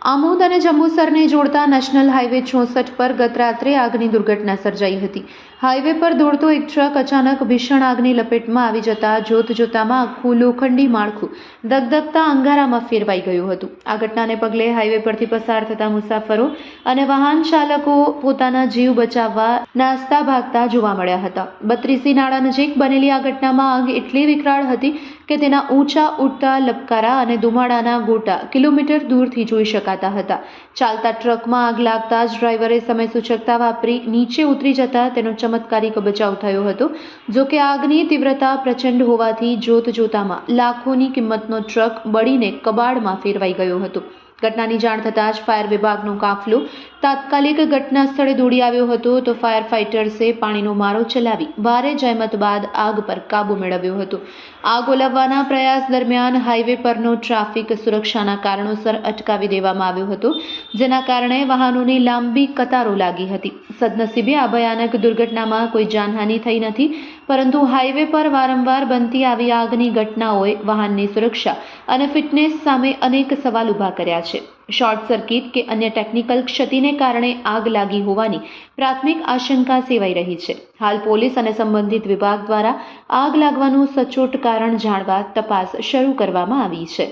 આમોદ અને જંબુસરને જોડતા national highway 64 પર ગત રાત્રે આગની દુર્ઘટના સર્જાઈ હતી। હાઈવે પર દોડતો એક ટ્રક અચાનક ભીષણ આગની લપેટમાં આવી જતા જોતજોતામાં આખું લોખંડી માળખું ધગધગતા અંગારામાં ફેરવાઈ ગયું હતું। આ ઘટનાને પગલે હાઈવે પરથી પસાર થતા મુસાફરો અને વાહન ચાલકો પોતાના જીવ બચાવવા નાસતા ભાગતા જોવા મળ્યા હતા। 32 નાળા નજીક બનેલી આ ઘટનામાં આગ એટલી વિકરાળ હતી કે તેના ઊંચા ઉડતા લપકારા અને ધુમાડાના ગોટા કિલોમીટર દૂરથી જોઈ શકાતા હતા। ચાલતા ટ્રકમાં આગ લાગતા જ ડ્રાઈવરે સમય સૂચકતા વાપરી નીચે ઉતરી જતા તેનો ચમત્કારિક બચાવ થયો હતો। જો કે આગની તીવ્રતા પ્રચંડ હોવાથી જોતજોતામાં લાખોની કિંમતનો ટ્રક બળીને કબાડમાં ફેરવાઈ ગયો હતો। ઘટનાની જાણ થતાં જ ફાયર વિભાગનો કાફલો તાત્કાલિક ઘટના સ્થળે દોડી આવ્યો હતો તો ફાયર ફાઇટર્સે પાણીનો મારો ચલાવી ભારે જહેમત બાદ આગ પર કાબૂ મેળવ્યો હતો। આગ ઓલવવાના પ્રયાસ દરમિયાન હાઈવે પરનો ટ્રાફિક સુરક્ષાના કારણોસર અટકાવી દેવામાં આવ્યો હતો, જેના કારણે વાહનોની લાંબી કતારો લાગી હતી। સદનસીબે આ ભયાનક દુર્ઘટનામાં કોઈ જાનહાનિ થઈ નથી, પરંતુ હાઈવે પર વારંવાર બનતી આવી આગની ઘટનાઓએ વાહનની સુરક્ષા અને ફિટનેસ સામે અનેક સવાલ ઊભા કર્યા છે। શોર્ટ સર્કિટ કે અન્ય ટેકનિકલ ક્ષતિને કારણે આગ લાગી હોવાની પ્રાથમિક આશંકા સેવાઈ રહી છે। હાલ પોલીસ અને સંબંધિત વિભાગ દ્વારા આગ લાગવાનું સચોટ કારણ જાણવા તપાસ શરૂ કરવામાં આવી છે।